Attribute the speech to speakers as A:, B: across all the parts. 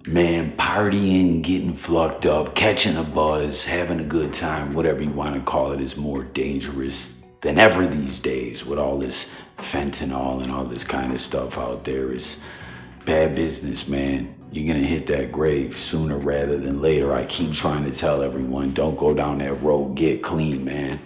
A: Man, partying, getting fucked up, catching a buzz, having a good time, whatever you want to call it, is more dangerous than ever these days with all this fentanyl and all this kind of stuff out there. Is bad business, man. You're gonna hit that grave sooner rather than later. I keep trying to tell everyone, don't go down that road, get clean, man.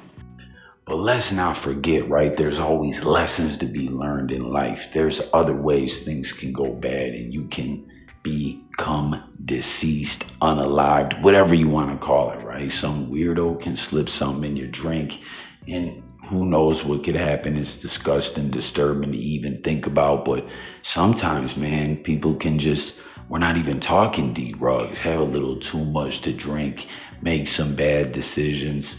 A: But let's not forget, right? There's always lessons to be learned in life. There's other ways things can go bad and you can become deceased, unalived, whatever you want to call it, right? Some weirdo can slip something in your drink and who knows what could happen. It's disgusting, disturbing to even think about. But sometimes, man, people can just, we're not even talking drugs, have a little too much to drink, make some bad decisions,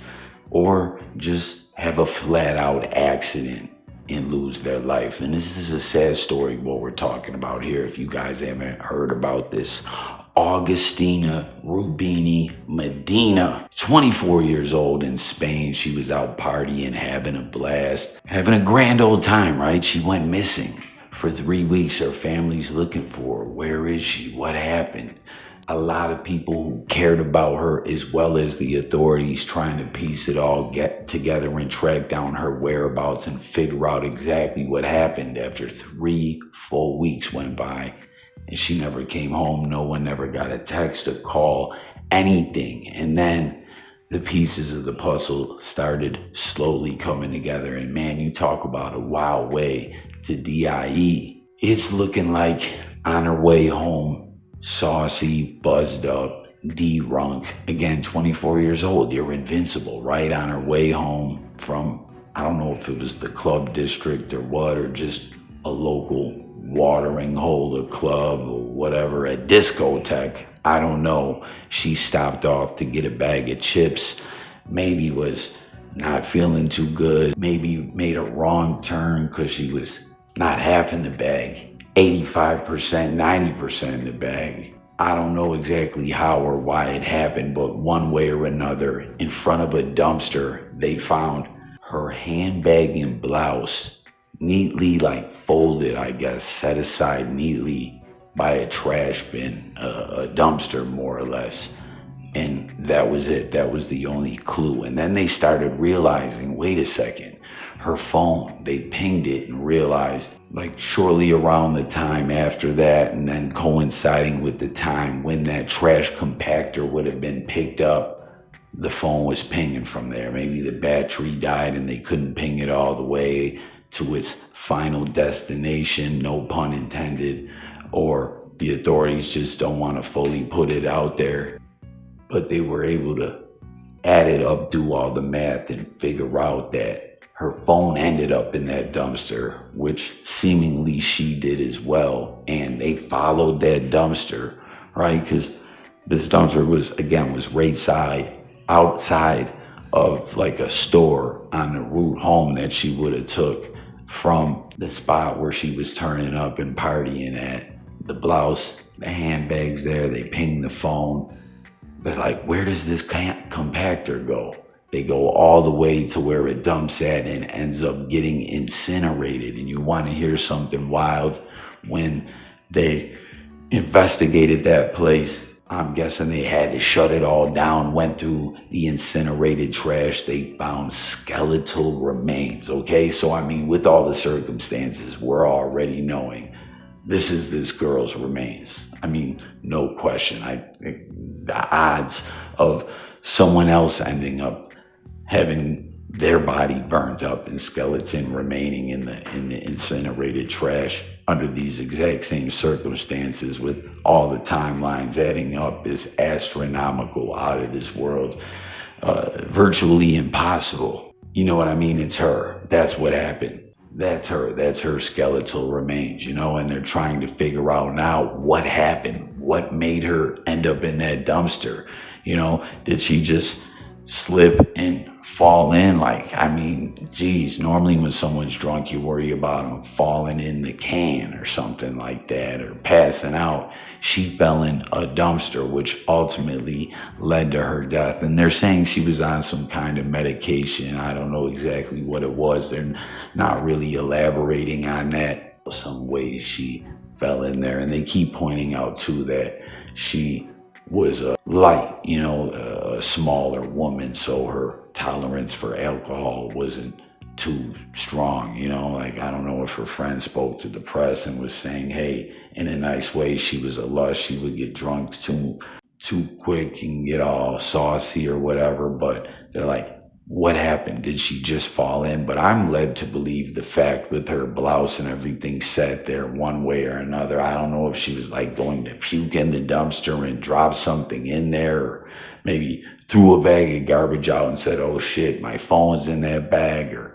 A: or just have a flat out accident and lose their life. And this is a sad story, what we're talking about here. If you guys haven't heard about this, Augustina Rubini Medina, 24 years old in Spain. She was out partying, having a blast, having a grand old time, right? She went missing for 3 weeks. Her family's looking for her. Where is she? What happened? A lot of people who cared about her, as well as the authorities, trying to piece it all get together and track down her whereabouts and figure out exactly what happened. After 3 full weeks went by and she never came home. No one ever got a text, a call, anything. And then the pieces of the puzzle started slowly coming together. And man, you talk about a wild way to DIE. It's looking like on her way home, saucy, buzzed up, drunk. Again, 24 years old, you're invincible, right? On her way home from, I don't know if it was the club district or what, or just a local watering hole, a club or whatever, a discotheque, I don't know. She stopped off to get a bag of chips, maybe was not feeling too good, maybe made a wrong turn because she was not half in the bag. 85%, 90% in the bag. I don't know exactly how or why it happened, but one way or another, in front of a dumpster, they found her handbag and blouse neatly folded, I guess, set aside neatly by a trash bin, a dumpster more or less. And that was it. That was the only clue. And then they started realizing, wait a second, her phone, they pinged it and realized shortly around the time after that, and then coinciding with the time when that trash compactor would have been picked up, the phone was pinging from there. Maybe the battery died and they couldn't ping it all the way to its final destination, no pun intended, or the authorities just don't want to fully put it out there. But they were able to add it up, do all the math, and figure out that her phone ended up in that dumpster, which seemingly she did as well. And they followed that dumpster, right? Because this dumpster was right side, outside of a store on the route home that she would have took from the spot where she was turning up and partying at. The blouse, the handbags there, they pinged the phone. They're like, where does this compactor go? They go all the way to where it dumps at and ends up getting incinerated. And you want to hear something wild? When they investigated that place, I'm guessing they had to shut it all down, went through the incinerated trash. They found skeletal remains, okay? So, I mean, with all the circumstances, we're already knowing this is this girl's remains. I mean, no question. The odds of someone else ending up having their body burned up and skeleton remaining in the incinerated trash under these exact same circumstances with all the timelines adding up is astronomical, out of this world, virtually impossible. You know what I mean? It's her. That's what happened. That's her. That's her skeletal remains, and they're trying to figure out now what happened, what made her end up in that dumpster. Did she just slip and fall in? Geez, normally when someone's drunk, you worry about them falling in the can or something like that, or passing out. She fell in a dumpster, which ultimately led to her death. And they're saying she was on some kind of medication. I don't know exactly what it was. They're not really elaborating on that. Some ways she fell in there. And they keep pointing out too that she was a light, a smaller woman, so her tolerance for alcohol wasn't too strong, like I don't know if her friend spoke to the press and was saying, hey, in a nice way, she was a lush, she would get drunk too quick and get all saucy or whatever, but they're like, what happened? Did she just fall in? But I'm led to believe the fact with her blouse and everything set there one way or another. I don't know if she was like going to puke in the dumpster and drop something in there, or maybe threw a bag of garbage out and said, oh shit, my phone's in that bag, or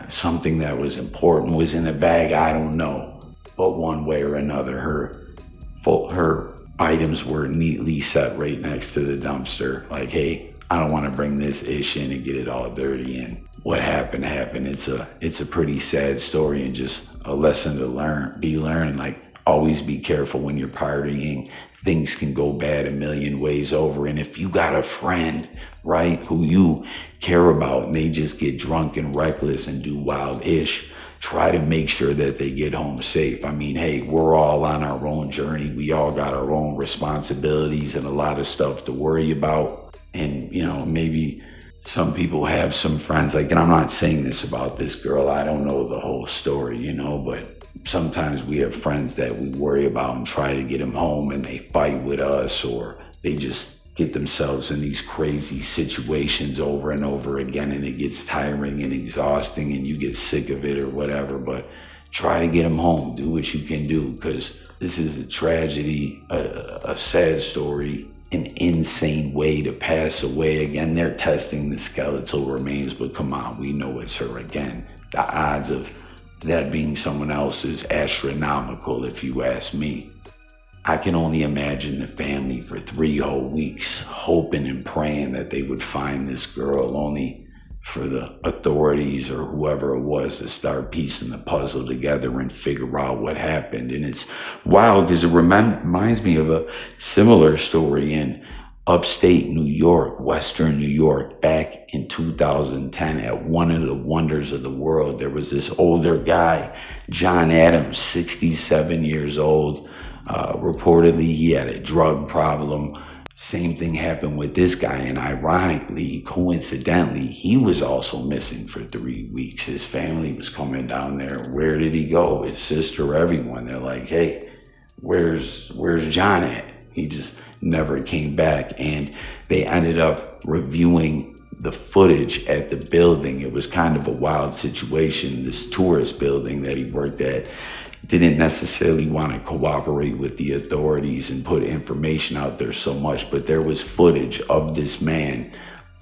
A: something that was important was in the bag. I don't know. But one way or another, her items were neatly set right next to the dumpster. Like, hey, I don't want to bring this ish in and get it all dirty. And what happened happened. It's a pretty sad story and just a lesson to be learned. Like, always be careful when you're partying. Things can go bad a million ways over. And if you got a friend, right, who you care about and they just get drunk and reckless and do wild ish, try to make sure that they get home safe. I mean, hey, we're all on our own journey. We all got our own responsibilities and a lot of stuff to worry about. And, maybe some people have some friends, like, and I'm not saying this about this girl, I don't know the whole story, but sometimes we have friends that we worry about and try to get them home and they fight with us, or they just get themselves in these crazy situations over and over again, and it gets tiring and exhausting and you get sick of it or whatever. But try to get them home. Do what you can do, because this is a tragedy, a sad story, an insane way to pass away. Again, they're testing the skeletal remains, but come on, we know it's her. Again, the odds of that being someone else is astronomical, if you ask me. I can only imagine the family for 3 whole weeks hoping and praying that they would find this girl, only for the authorities or whoever it was to start piecing the puzzle together and figure out what happened. And it's wild because it reminds me of a similar story in upstate New York, Western New York, back in 2010 at one of the wonders of the world. There was this older guy, John Adams, 67 years old. Reportedly, he had a drug problem. Same thing happened with this guy, and ironically, coincidentally, he was also missing for 3 weeks. His family was coming down there. Where did he go? His sister, everyone. They're like, hey, where's John at? He just never came back. And they ended up reviewing the footage at the building. It was kind of a wild situation. This tourist building that he worked at didn't necessarily want to cooperate with the authorities and put information out there so much, but there was footage of this man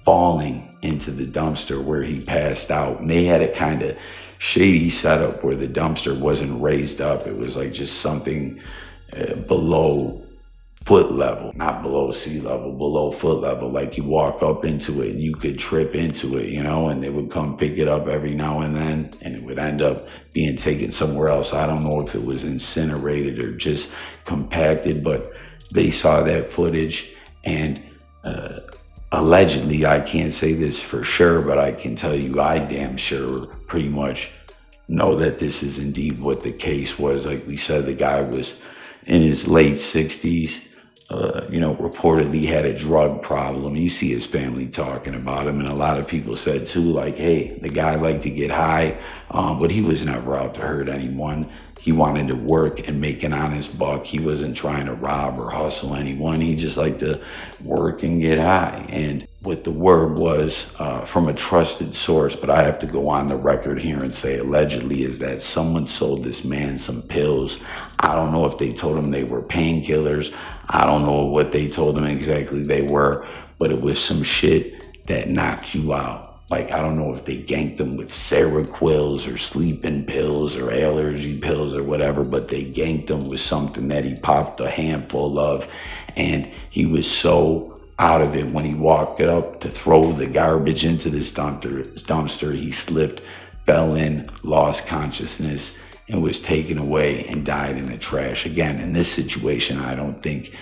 A: falling into the dumpster where he passed out. And they had a kind of shady setup where the dumpster wasn't raised up. It was like just something below foot level, not below sea level, below foot level. Like you walk up into it and you could trip into it, and they would come pick it up every now and then, and it would end up being taken somewhere else. I don't know if it was incinerated or just compacted, but they saw that footage. And allegedly, I can't say this for sure, but I can tell you I damn sure pretty much know that this is indeed what the case was. Like we said, the guy was in his late 60s. Reportedly had a drug problem. You see his family talking about him, and a lot of people said too, like, hey, the guy liked to get high, but he was never out to hurt anyone. He wanted to work and make an honest buck. He wasn't trying to rob or hustle anyone. He just liked to work and get high. And what the word was from a trusted source, but I have to go on the record here and say allegedly, is that someone sold this man some pills. I don't know if they told him they were painkillers. I don't know what they told him exactly they were, but it was some shit that knocked you out. Like, I don't know if they ganked him with Seroquels or sleeping pills or allergy pills or whatever, but they ganked him with something that he popped a handful of. And he was so out of it when he walked it up to throw the garbage into this dumpster. He slipped, fell in, lost consciousness, and was taken away and died in the trash. Again, in this situation, I don't think,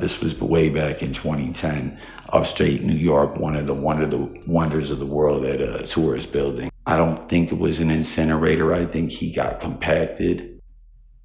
A: this was way back in 2010, upstate New York, one of the wonders of the world at a tourist building. I don't think it was an incinerator. I think he got compacted.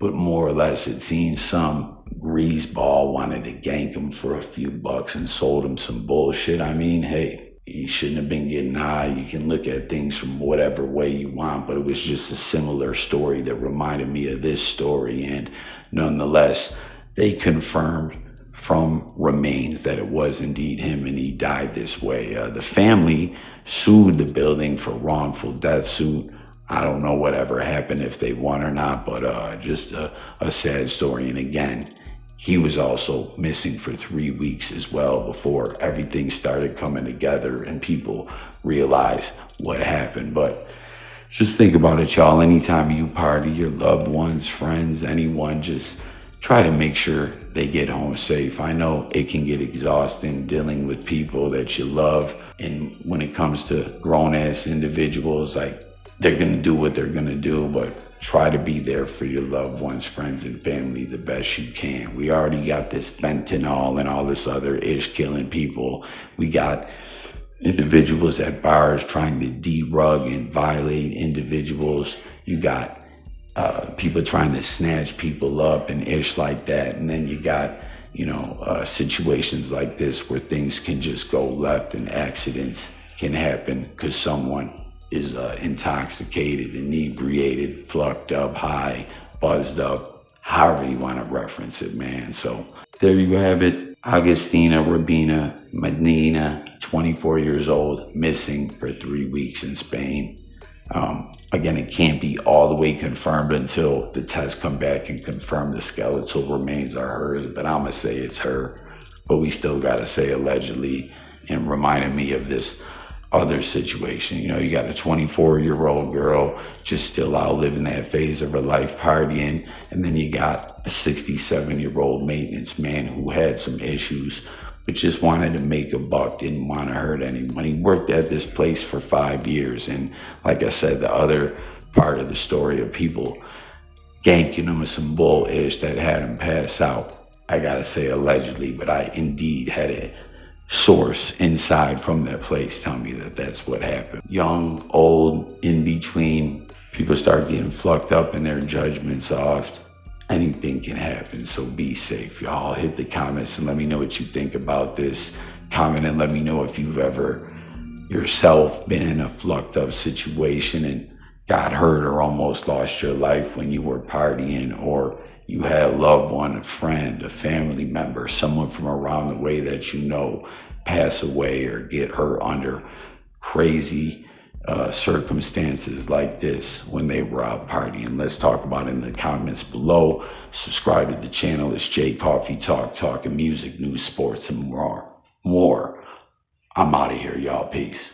A: but more or less it seems some greaseball wanted to gank him for a few bucks and sold him some bullshit. I mean, hey, he shouldn't have been getting high. You can look at things from whatever way you want, but it was just a similar story that reminded me of this story. And nonetheless, they confirmed from remains that it was indeed him and he died this way. The family sued the building for wrongful death suit. I don't know whatever happened, if they won or not, but just a sad story. And again, he was also missing for 3 weeks as well before everything started coming together and people realized what happened. But just think about it, y'all. Anytime you party, your loved ones, friends, anyone, just try to make sure they get home safe. I know it can get exhausting dealing with people that you love. And when it comes to grown-ass individuals, like, they're gonna do what they're gonna do, but try to be there for your loved ones, friends, and family the best you can. We already got this fentanyl and all this other ish killing people. We got individuals at bars trying to derug and violate individuals. You got people trying to snatch people up and ish like that. And then you got, situations like this where things can just go left and accidents can happen because someone is intoxicated, inebriated, flucked up, high, buzzed up, however you want to reference it, man. So there you have it. Agustina Rabina Medina, 24 years old, missing for 3 weeks in Spain. Again, it can't be all the way confirmed until the tests come back and confirm the skeletal remains are hers, but I'm gonna say it's her. But we still gotta say allegedly, and reminding me of this other situation. You got a 24-year-old girl just still out living that phase of her life partying, and then you got a 67-year-old maintenance man who had some issues but just wanted to make a buck, didn't want to hurt anyone. He worked at this place for 5 years, and like I said, the other part of the story of people ganking him with some bull-ish that had him pass out, I gotta say allegedly, but I indeed had a source inside from that place tell me that that's what happened. Young, old, in between, people start getting flucked up and their judgments off. Anything can happen, so be safe, y'all. Hit the comments and let me know what you think about this. Comment and let me know if you've ever yourself been in a flucked up situation and got hurt or almost lost your life when you were partying, or you had a loved one, a friend, a family member, someone from around the way that pass away or get hurt under crazy circumstances like this when they were out partying. Let's talk about it in the comments below. Subscribe to the channel. It's J Coffee Talk, talking music, news, sports, and more. I'm out of here, y'all. Peace.